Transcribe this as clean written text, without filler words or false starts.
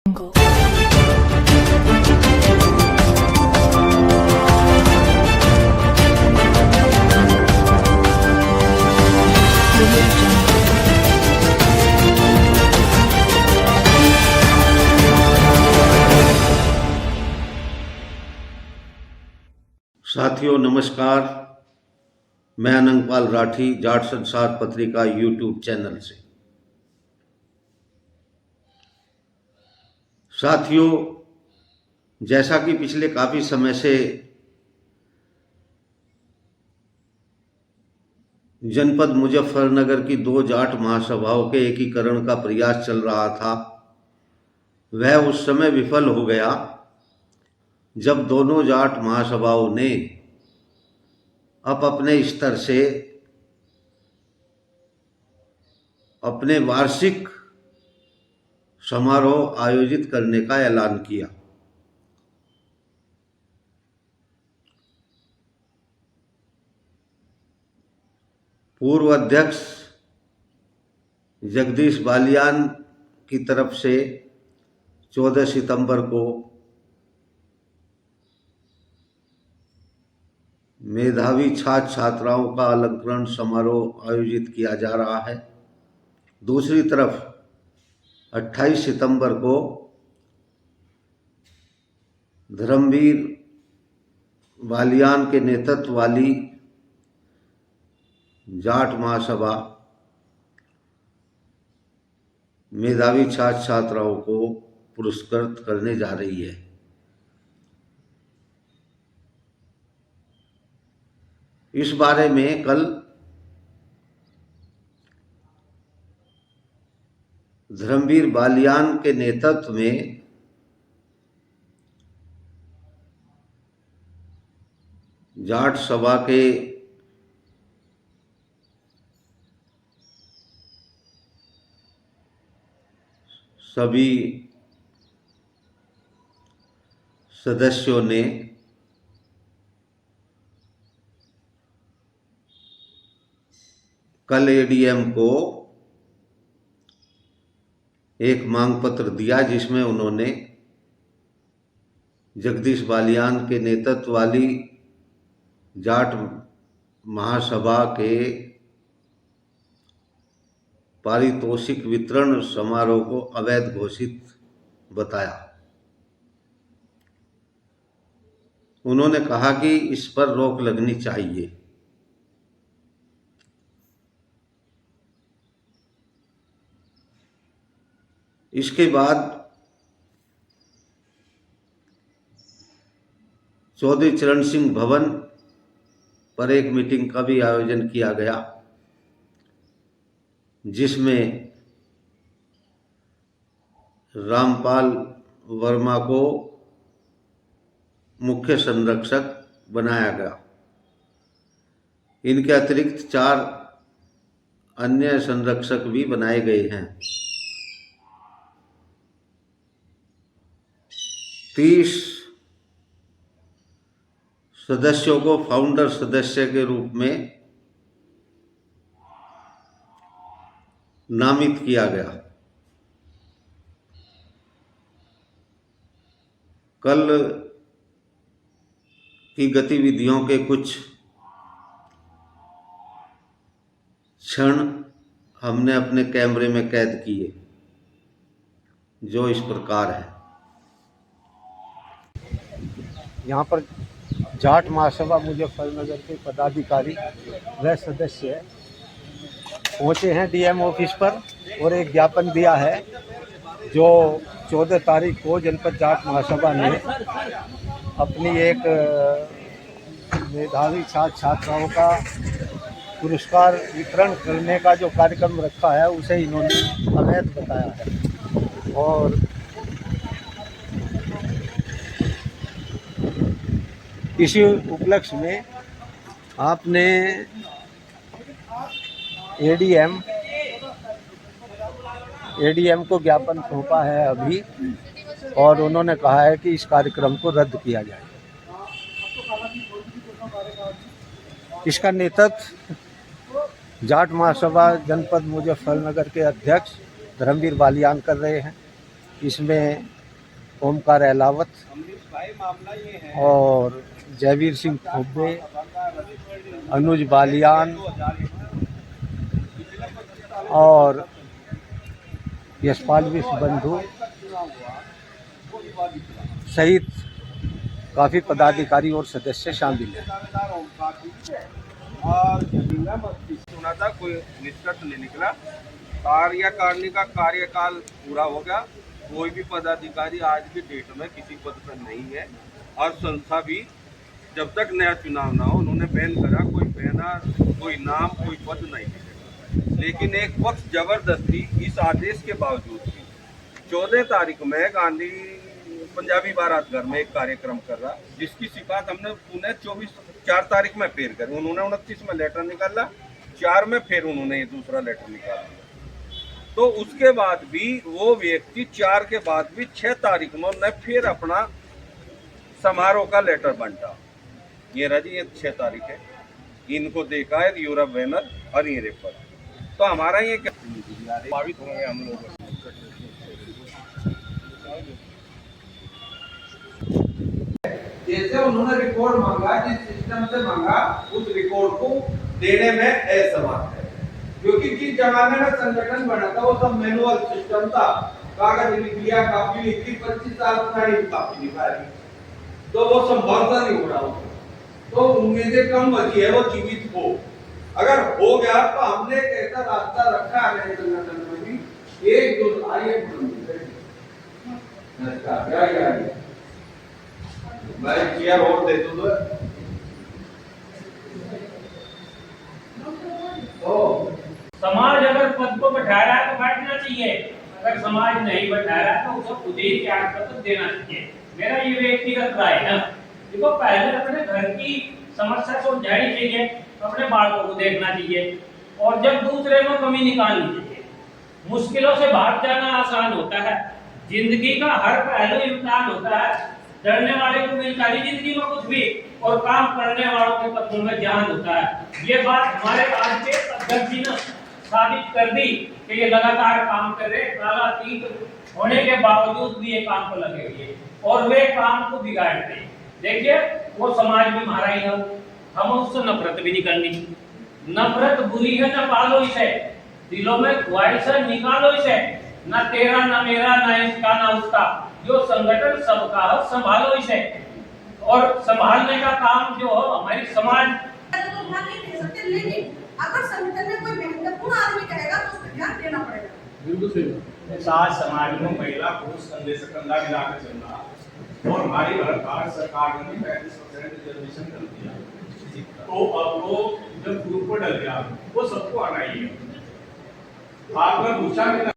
साथियों नमस्कार, मैं अनंगपाल राठी जाट संसार पत्रिका यूट्यूब चैनल से। साथियों, जैसा कि पिछले काफी समय से जनपद मुजफ्फरनगर की 2 जाट महासभाओं के एकीकरण का प्रयास चल रहा था, वह उस समय विफल हो गया जब दोनों जाट महासभाओं ने अपने स्तर से अपने वार्षिक समारोह आयोजित करने का ऐलान किया। पूर्व अध्यक्ष जगदीश बालियान की तरफ से 14 सितंबर को मेधावी छात्र छात्राओं का अलंकरण समारोह आयोजित किया जा रहा है। दूसरी तरफ 28 सितंबर को धर्मवीर बालियान के नेतृत्व वाली जाट महासभा मेधावी छात्र छात्राओं को पुरस्कृत करने जा रही है। इस बारे में कल धर्मवीर बालियान के नेतृत्व में जाट सभा के सभी सदस्यों ने कल एडीएम को एक मांग पत्र दिया, जिसमें उन्होंने जगदीश बालियान के नेतृत्व वाली जाट महासभा के पारितोषिक वितरण समारोह को अवैध घोषित बताया। उन्होंने कहा कि इस पर रोक लगनी चाहिए। इसके बाद चौधरी चरण सिंह भवन पर एक मीटिंग का भी आयोजन किया गया, जिसमें रामपाल वर्मा को मुख्य संरक्षक बनाया गया। इनके अतिरिक्त 4 अन्य संरक्षक भी बनाए गए हैं। 30 सदस्यों को फाउंडर सदस्य के रूप में नामित किया गया। कल की गतिविधियों के कुछ क्षण हमने अपने कैमरे में कैद किए, जो इस प्रकार है। यहाँ पर जाट महासभा मुजफ्फरनगर के पदाधिकारी व सदस्य पहुँचे हैं डीएम ऑफिस पर और एक ज्ञापन दिया है, जो 14 तारीख को जनपद जाट महासभा ने अपनी एक मेधावी छात्र छात्राओं का पुरस्कार वितरण करने का जो कार्यक्रम रखा है, उसे इन्होंने अवैध बताया है। और इसी उपलक्ष्य में आपने एडीएम को ज्ञापन सौंपा है अभी, और उन्होंने कहा है कि इस कार्यक्रम को रद्द किया जाए। इसका नेतृत्व जाट महासभा जनपद मुजफ्फरनगर के अध्यक्ष धर्मवीर बालियान कर रहे हैं। इसमें ओमकार अहलावत और जयवीर सिंह खोबे, अनुज बालियान और यशपाल विश्व बंधु सहित काफ़ी पदाधिकारी और सदस्य शामिल हैं। सुना था कोई निष्कर्ष नहीं निकला। कार्यकारिणी का कार्यकाल पूरा हो गया। कोई भी पदाधिकारी आज की डेट में किसी पद पर नहीं है और संस्था भी जब तक नया चुनाव ना हो उन्होंने बैन करा, कोई बैनर, कोई नाम, कोई पद नहीं मिलेगा। लेकिन एक पक्ष जबरदस्ती इस आदेश के बावजूद भी 14 तारीख में गांधी पंजाबी बारात घर में एक कार्यक्रम कर रहा, जिसकी शिकायत हमने पुणे 4 तारीख में फिर करी। उन्होंने 29 में लेटर निकाला, 4 में फिर उन्होंने ये दूसरा लेटर निकाला। तो उसके बाद भी वो व्यक्ति 4 के बाद भी 6 तारीख में उन्होंने फिर अपना समारोह का लेटर बांटा। ये राजी ये 6 तारीख है, इनको देखा है यूरोप बैनर और ये रेफर। तो हमारा ये क्या प्रभावित होंगे हम लोग। जैसे उन्होंने रिकॉर्ड मांगा, जिस सिस्टम से मांगा उस रिकॉर्ड को देने में असमर्थ है, क्योंकि जिस जमाने में संगठन बना था वो सब मैनुअल सिस्टम था। कागज लिख लिया, कॉपी लिख ली, 25 साल पुरानी कॉपी निकाली, तो वो संभवतः नहीं हो रहा हो। तो उम्मीदें कम बची है वो जीवित हो। अगर हो गया तो हमने एक ऐसा रास्ता रखा है संगठन में भी, एक दो आइए मैं चेयर और दे दूं तो समाज अगर पद को बैठा रहा है तो बैठना चाहिए, अगर समाज नहीं बैठा रहा है तो उसको खुद ही त्याग पत्र देना चाहिए। मेरा ये व्यक्तिगत राय है। देखो, पहले अपने घर की समस्या सुलझानी चाहिए, अपने बालकों को देखना चाहिए और जब दूसरे में कमी निकालनी चाहिए। मुश्किलों से भाग जाना आसान होता है, जिंदगी का हर पहलू इम्तिहान होता है। डरने वाले को मिलता नहीं जिंदगी में कुछ भी, और काम करने वालों के पत्रों में ध्यान होता है। ये बात हमारे आज के अध्यक्ष जी ने साबित कर दी कि ये लगातार काम कर रहे, कालातीत होने के बावजूद भी ये काम को लगे हुए और वे काम को बिगाड़ते। देखिए, वो समाज भी हमारा ही है, हम उससे नफरत भी नहीं करनी। नफरत बुरी है, न पालो इसे, दिलों में ख्वाहिश है निकालो इसे, न तेरा न मेरा न इसका न उसका, जो संगठन सबका है संभालो इसे। और संभालने का काम जो हो हमारी समाज तो ध्यान नहीं दे सकते, लेकिन अगर संगठन में कोई महत्वपूर्ण आदमी कहेगा तो उस पर ध्यान देना पड़ेगा। बिल्कुल सही। साथ समाज में महिला पुरुष कंधे से कंधा मिलाकर चलना और हमारी सरकार ने 35% रिजर्वेशन कर दिया, तो अब वो जब ग्रुप को डल गया वो सबको आना ही है। आपने पूछा कि